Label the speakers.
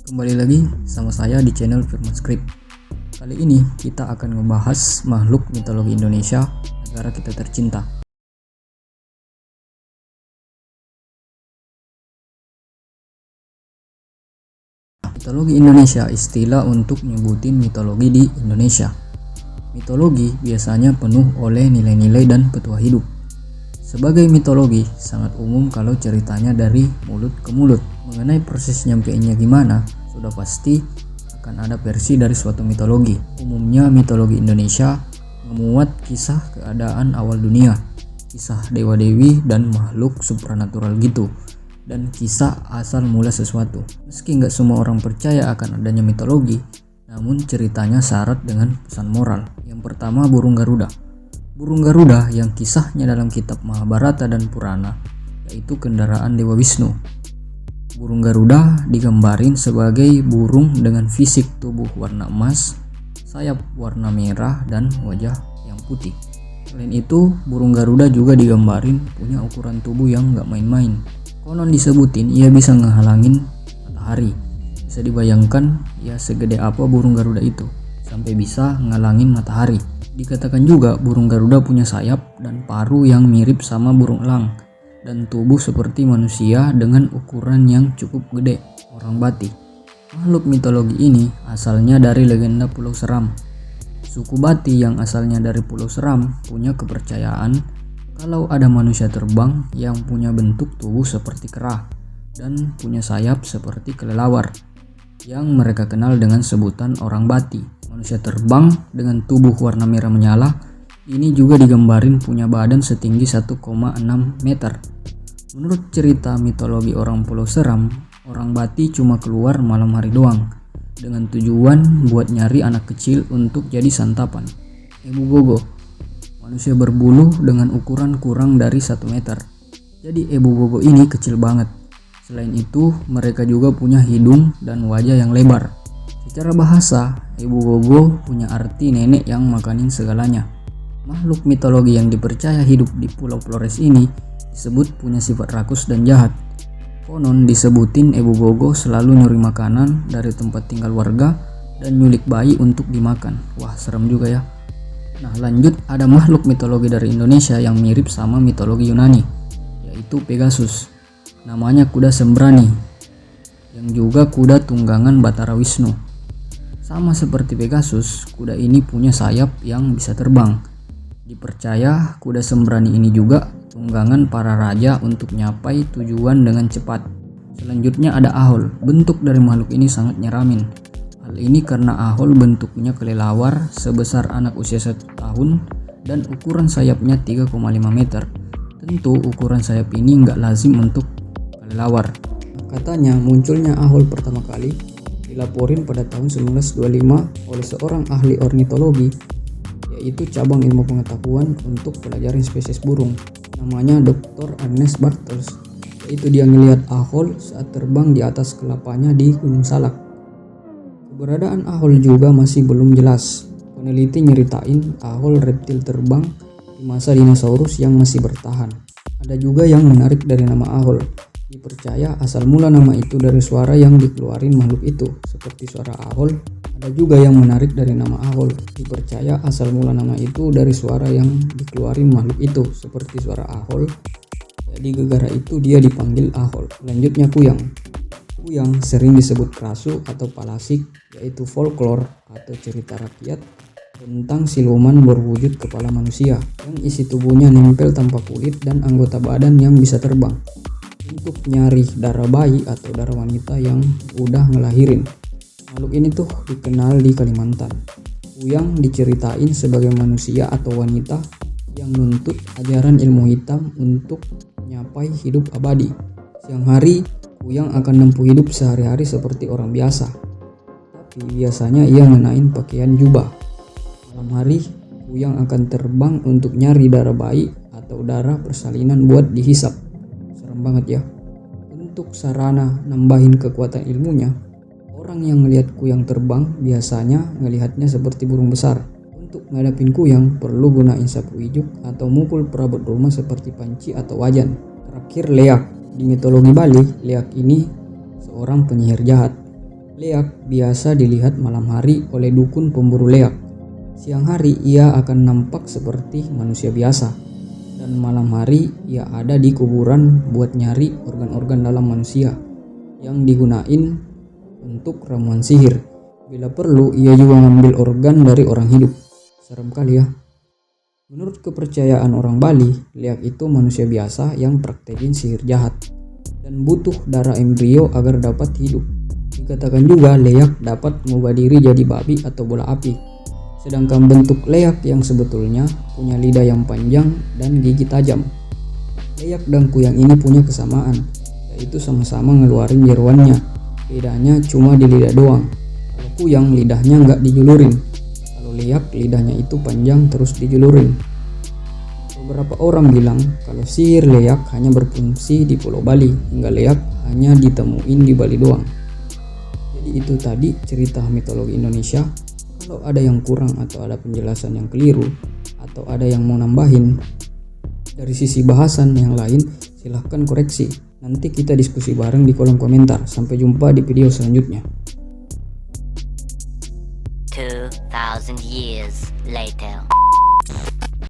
Speaker 1: Kembali lagi sama saya di channel Firman Script. Kali ini kita akan ngebahas makhluk mitologi Indonesia, negara kita tercinta. Mitologi Indonesia istilah untuk nyebutin mitologi di Indonesia. Mitologi biasanya penuh oleh nilai-nilai dan petua hidup. Sebagai mitologi sangat umum kalau ceritanya dari mulut ke mulut. Mengenai proses nyampeinnya gimana, sudah pasti akan ada versi dari suatu mitologi. Umumnya mitologi Indonesia memuat kisah keadaan awal dunia, kisah dewa-dewi dan makhluk supranatural gitu, dan kisah asal mula sesuatu. Meski nggak semua orang percaya akan adanya mitologi, namun ceritanya syarat dengan pesan moral. Yang pertama, burung Garuda. Burung Garuda yang kisahnya dalam kitab Mahabharata dan Purana, yaitu kendaraan Dewa Wisnu. Burung Garuda digambarin sebagai burung dengan fisik tubuh warna emas, sayap warna merah, dan wajah yang putih. Selain itu, burung Garuda juga digambarin punya ukuran tubuh yang gak main-main. Konon disebutin ia bisa ngehalangin matahari. Bisa dibayangkan ya segede apa burung Garuda itu, sampai bisa ngalangin matahari. Dikatakan juga burung Garuda punya sayap dan paruh yang mirip sama burung elang, dan tubuh seperti manusia dengan ukuran yang cukup gede, orang Batik. Makhluk mitologi ini asalnya dari legenda Pulau Seram. Suku Bati yang asalnya dari Pulau Seram punya kepercayaan kalau ada manusia terbang yang punya bentuk tubuh seperti kera dan punya sayap seperti kelelawar, yang mereka kenal dengan sebutan orang Bati. Manusia terbang dengan tubuh warna merah menyala ini juga digambarin punya badan setinggi 1,6 meter. Menurut cerita mitologi orang Pulau Seram, orang Bati cuma keluar malam hari doang, dengan tujuan buat nyari anak kecil untuk jadi santapan. Ebu Gogo, manusia berbulu dengan ukuran kurang dari 1 meter. Jadi Ebu Gogo ini kecil banget. Selain itu, mereka juga punya hidung dan wajah yang lebar. Secara bahasa, Ebu Gogo punya arti nenek yang makanin segalanya. Makhluk mitologi yang dipercaya hidup di Pulau Flores ini disebut punya sifat rakus dan jahat. Konon disebutin Ebu Gogo selalu nyuri makanan dari tempat tinggal warga dan nyulik bayi untuk dimakan. Wah, serem juga ya. Nah, lanjut, ada makhluk mitologi dari Indonesia yang mirip sama mitologi Yunani, yaitu Pegasus. Namanya kuda sembrani, yang juga kuda tunggangan Batara Wisnu. Sama seperti Pegasus, kuda ini punya sayap yang bisa terbang. Dipercaya kuda sembrani ini juga tunggangan para raja untuk nyapai tujuan dengan cepat. Selanjutnya ada Ahol. Bentuk dari makhluk ini sangat nyeramin. Hal ini karena Ahol bentuknya kelelawar sebesar anak usia 1 tahun dan ukuran sayapnya 3,5 meter. Tentu ukuran sayap ini nggak lazim untuk kelelawar. Katanya munculnya Ahol pertama kali dilaporin pada tahun 1925 oleh seorang ahli ornitologi, yaitu cabang ilmu pengetahuan untuk pelajaran spesies burung. Namanya Dr. Agnes Bartels, yaitu dia ngelihat Ahol saat terbang di atas kelapanya di Gunung Salak. Keberadaan Ahol juga masih belum jelas. Peneliti nyeritain Ahol reptil terbang di masa dinosaurus yang masih bertahan. Ada juga yang menarik dari nama Ahol. Dipercaya asal mula nama itu dari suara yang dikeluarin makhluk itu, seperti suara Ahol. Ada juga yang menarik dari nama Ahol. Dipercaya asal mula nama itu dari suara yang dikeluarin makhluk itu, seperti suara Ahol. Jadi gegara itu dia dipanggil Ahol. Lanjutnya Kuyang. Kuyang sering disebut Krasu atau Palasik, yaitu folklore atau cerita rakyat tentang siluman berwujud kepala manusia yang isi tubuhnya nempel tanpa kulit dan anggota badan yang bisa terbang untuk nyari darah bayi atau darah wanita yang udah ngelahirin. Makhluk ini tuh dikenal di Kalimantan. Kuyang diceritain sebagai manusia atau wanita yang nuntut ajaran ilmu hitam untuk nyapai hidup abadi. Siang hari, Kuyang akan nempuh hidup sehari-hari seperti orang biasa, tapi biasanya ia ngenain pakaian jubah. Malam hari, Kuyang akan terbang untuk nyari darah bayi atau darah persalinan buat dihisap. Serem banget ya. Untuk sarana nambahin kekuatan ilmunya, orang yang melihat Kuyang terbang biasanya melihatnya seperti burung besar. Untuk ngadapin Kuyang perlu gunain sapu ijuk atau mukul perabot rumah seperti panci atau wajan. Terakhir Leak. Di mitologi Bali, Leak ini seorang penyihir jahat. Leak biasa dilihat malam hari oleh dukun pemburu leak. Siang hari ia akan nampak seperti manusia biasa, dan malam hari ia ada di kuburan buat nyari organ-organ dalam manusia yang digunain untuk ramuan sihir. Bila perlu ia juga ngambil organ dari orang hidup. Serem kali ya. Menurut kepercayaan orang Bali, leak itu manusia biasa yang praktekin sihir jahat dan butuh darah embrio agar dapat hidup. Dikatakan juga leak dapat mengubah diri jadi babi atau bola api. Sedangkan bentuk leak yang sebetulnya punya lidah yang panjang dan gigi tajam. Leak dan kuyang ini punya kesamaan, yaitu sama-sama ngeluarin jeroannya. Bedanya cuma di lidah doang. Kalau kuyang lidahnya nggak dijulurin. Kalau leak lidahnya itu panjang terus dijulurin. Beberapa orang bilang kalau sihir leak hanya berfungsi di Pulau Bali, hingga leak hanya ditemuin di Bali doang. Jadi itu tadi cerita mitologi Indonesia. Kalau ada yang kurang atau ada penjelasan yang keliru atau ada yang mau nambahin dari sisi bahasan yang lain, silahkan koreksi. Nanti kita diskusi bareng di kolom komentar. Sampai jumpa di video selanjutnya.
Speaker 2: 2000 years later.